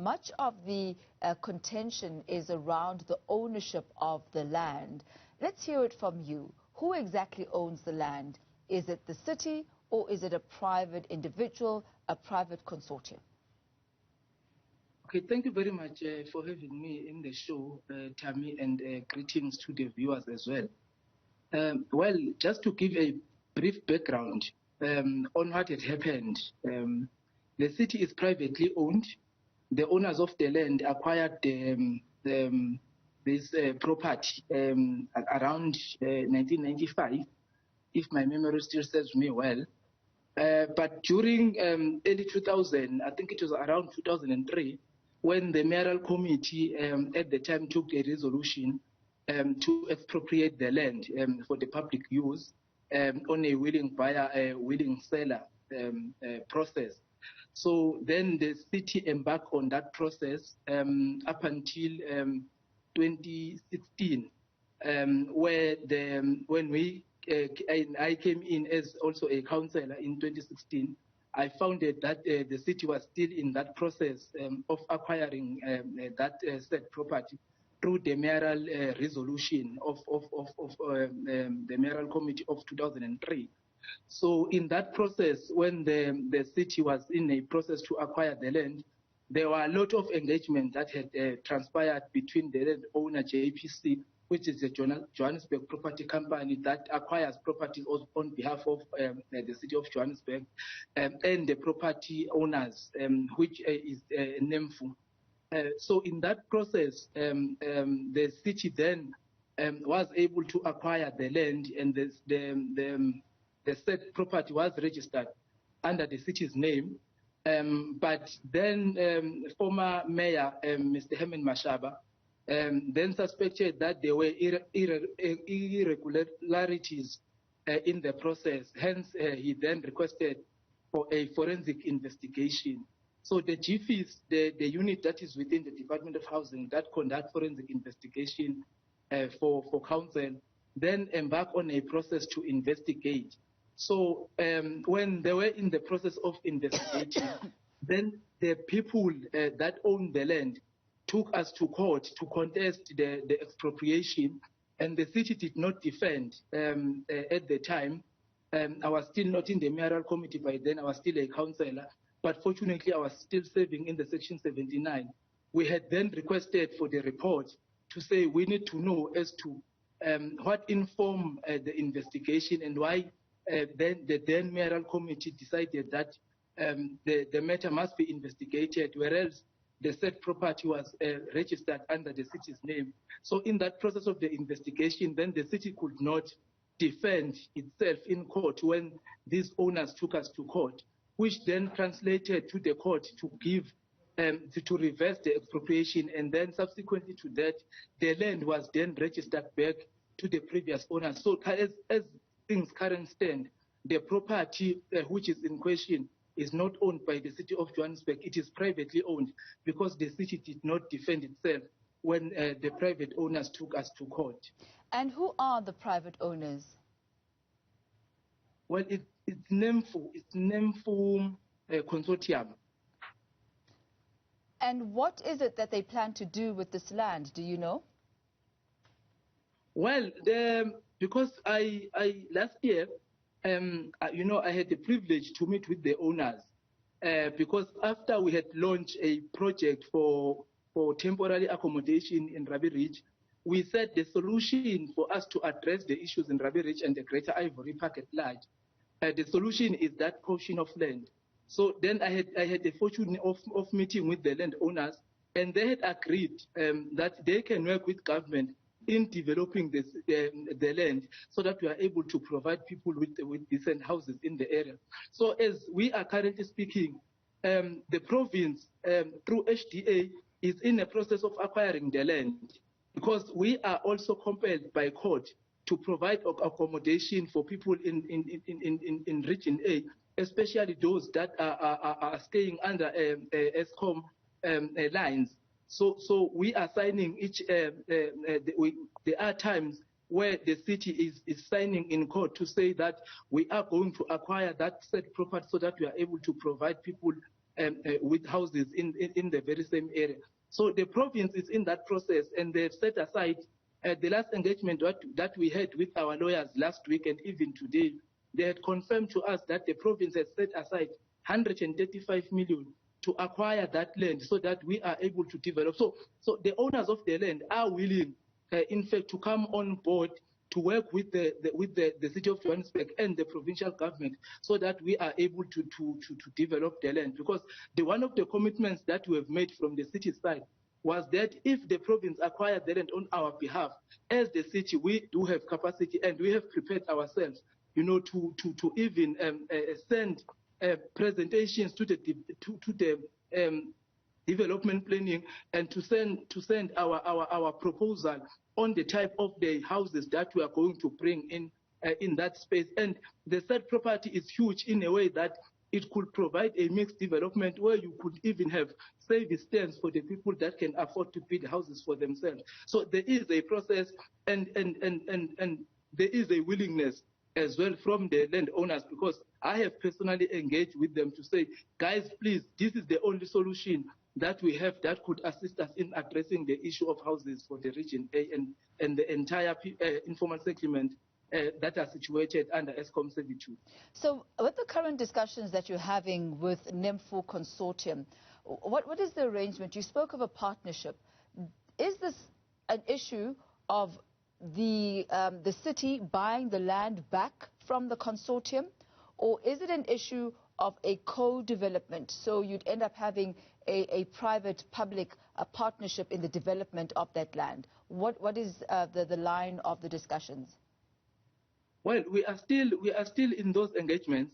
Much of the contention is around the ownership of the land. Let's hear it from you. Who exactly owns the land? Is it the city or is it a private individual, a private consortium? Okay, thank you very much for having me in the show, Tammy, and greetings to the viewers as well. Well, just to give a brief background on what had happened, the city is privately owned. The owners of the land acquired this property around 1995, if my memory still serves me well. But during early 2000, I think it was around 2003, when the mayoral committee at the time took a resolution to expropriate the land for the public use on a willing buyer, willing seller process. So then the city embarked on that process up until 2016, where when I came in as also a councillor in 2016, I found that the city was still in that process of acquiring that said property through the mayoral resolution of the mayoral committee of 2003. So in that process, when the city was in a process to acquire the land, there were a lot of engagement that had transpired between the land owner, JPC, which is a Johannesburg property company that acquires properties on behalf of the city of Johannesburg, and the property owners, which is NEMFU. So in that process, the city then was able to acquire the land, and the said property was registered under the city's name. But then former mayor, Mr. Herman Mashaba, then suspected that there were irregularities in the process. Hence, he then requested for a forensic investigation. So the GFIS, the unit that is within the Department of Housing that conduct forensic investigation for council, then embark on a process to investigate. So when they were in the process of investigating, then the people that own the land took us to court to contest the expropriation, and the city did not defend at the time. I was still not in the mayoral committee by then. I was still a councillor, but fortunately I was still serving in the Section 79. We had then requested for the report to say we need to know as to what informed the investigation and why then the then mayoral committee decided that the matter must be investigated, whereas the said property was registered under the city's name. So in that process of the investigation, then the city could not defend itself in court when these owners took us to court, which then translated to the court to give, to reverse the expropriation, and then subsequently to that, the land was then registered back to the previous owners. So as things currently stand, the property which is in question is not owned by the city of Johannesburg. It is privately owned because the city did not defend itself when the private owners took us to court. And who are the private owners? Well, it's NEMFU. It's NEMFU consortium. And what is it that they plan to do with this land? Do you know? Well, because I last year, you know, I had the privilege to meet with the owners because after we had launched a project for temporary accommodation in Rabie Ridge, we said the solution for us to address the issues in Rabie Ridge and the Greater Ivory Park at large, the solution is that portion of land. So then I had the fortune of meeting with the landowners, and they had agreed that they can work with government in developing the land so that we are able to provide people with decent houses in the area. So as we are currently speaking, the province through HDA is in a process of acquiring the land because we are also compelled by court to provide accommodation for people in Region A, especially those that are staying under ESCOM lines. So we are signing each, there are times where the city is signing in court to say that we are going to acquire that said property so that we are able to provide people with houses in the very same area. So the province is in that process, and they've set aside the last engagement that we had with our lawyers last week and even today. They had confirmed to us that the province has set aside 135 million to acquire that land so that we are able to develop. So the owners of the land are willing, in fact, to come on board to work with the City of Johannesburg and the provincial government so that we are able to develop the land. Because one of the commitments that we have made from the city side was that if the province acquired the land on our behalf, as the city, we do have capacity and we have prepared ourselves, to even send presentations to the development planning and to send our proposal on the type of the houses that we are going to bring in that space. And the said property is huge in a way that it could provide a mixed development where you could even have service stands for the people that can afford to build houses for themselves. So there is a process and there is a willingness as well from the landowners, because I have personally engaged with them to say, guys, please, this is the only solution that we have that could assist us in addressing the issue of houses for the region A and the entire informal settlement that are situated under ESCOM 72. So with the current discussions that you're having with NEMFU Consortium, what is the arrangement? You spoke of a partnership. Is this an issue of the city buying the land back from the consortium, or is it an issue of a co-development? So you'd end up having a private-public partnership in the development of that land. What is the line of the discussions? Well, we are still in those engagements,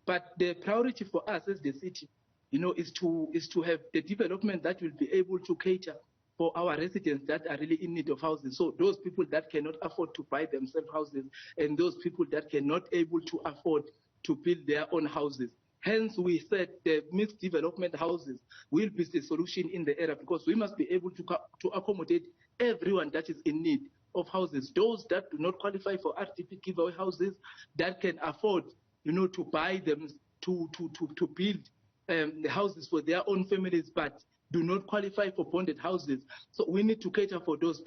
but the priority for us as the city, is to have the development that will be able to cater for our residents that are really in need of housing. So those people that cannot afford to buy themselves houses, and those people that cannot able to afford to build their own houses. Hence, we said the mixed development houses will be the solution in the area, because we must be able to accommodate everyone that is in need of houses. Those that do not qualify for RDP giveaway houses, that can afford, to buy them, to build the houses for their own families, but do not qualify for bonded houses. So we need to cater for those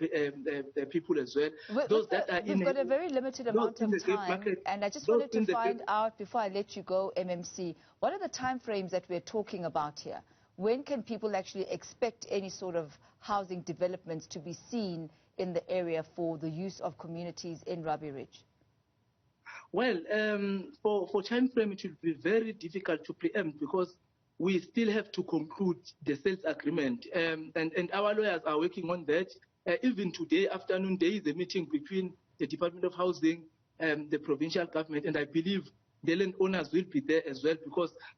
people as well. We've got a very limited amount of time, and I just wanted to find out, before I let you go, MMC, what are the time frames that we're talking about here? When can people actually expect any sort of housing developments to be seen in the area for the use of communities in Rabie Ridge? Well, for time frame, it will be very difficult to preempt, because we still have to conclude the sales agreement, and our lawyers are working on that. Even today afternoon, there is a meeting between the Department of Housing and the provincial government, and I believe the landowners will be there as well,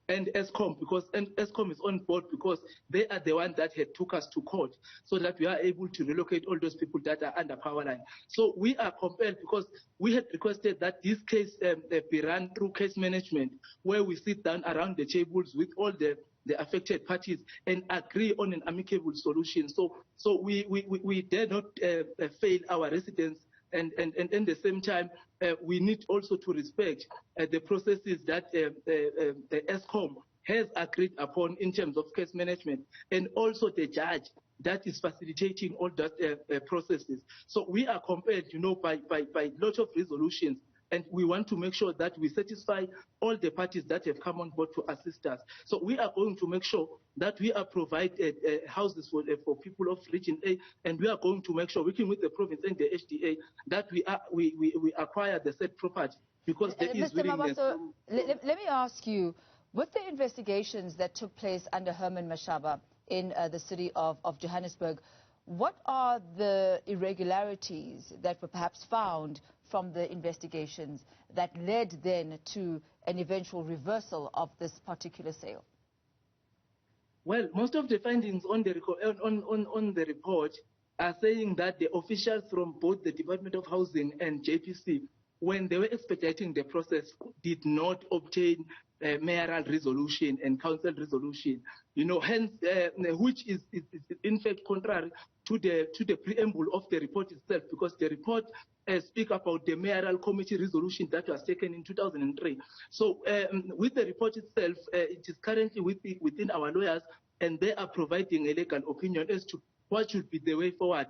and ESCOM is on board, because they are the one that had took us to court so that we are able to relocate all those people that are under power line. So we are compelled, because we had requested that this case be run through case management, where we sit down around the tables with all the affected parties and agree on an amicable solution. So we dare not fail our residents. And at the same time, we need also to respect the processes that the ESCOM has agreed upon in terms of case management, and also the judge that is facilitating all that processes. So we are compelled, by lots of resolutions, and we want to make sure that we satisfy all the parties that have come on board to assist us. So we are going to make sure that we are provided houses for people of Region A, and we are going to make sure, working with the province and the HDA, that we acquire the said property, because there is Mr. willingness. Mabaso, let me ask you, with the investigations that took place under Herman Mashaba in the city of Johannesburg, what are the irregularities that were perhaps found from the investigations that led then to an eventual reversal of this particular sale? Well, most of the findings on the report are saying that the officials from both the Department of Housing and JPC, when they were expediting the process, did not obtain mayoral resolution and council resolution, hence, which is in fact contrary to the preamble of the report itself, because the report speak about the mayoral committee resolution that was taken in 2003. So with the report itself, it is currently within our lawyers, and they are providing a legal opinion as to what should be the way forward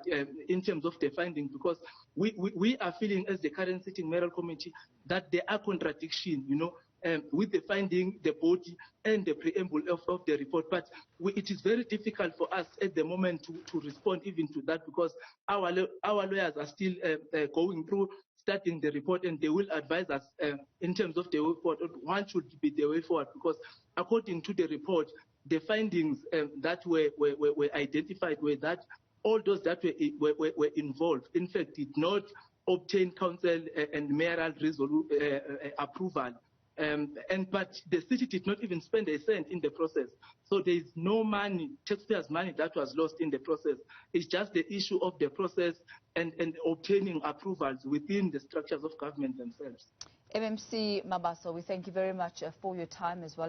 in terms of the finding, because we are feeling as the current sitting mayoral committee that there are contradictions, with the finding, the body, and the preamble of the report. But it is very difficult for us at the moment to respond even to that, because our lawyers are still going through, studying the report, and they will advise us in terms of the way forward. What should be the way forward? Because according to the report, the findings that were identified were that all those that were involved, in fact, did not obtain council and mayoral approval. But the city did not even spend a cent in the process. So there is no money, taxpayers' money, that was lost in the process. It's just the issue of the process and obtaining approvals within the structures of government themselves. MMC Mabaso, we thank you very much for your time as well.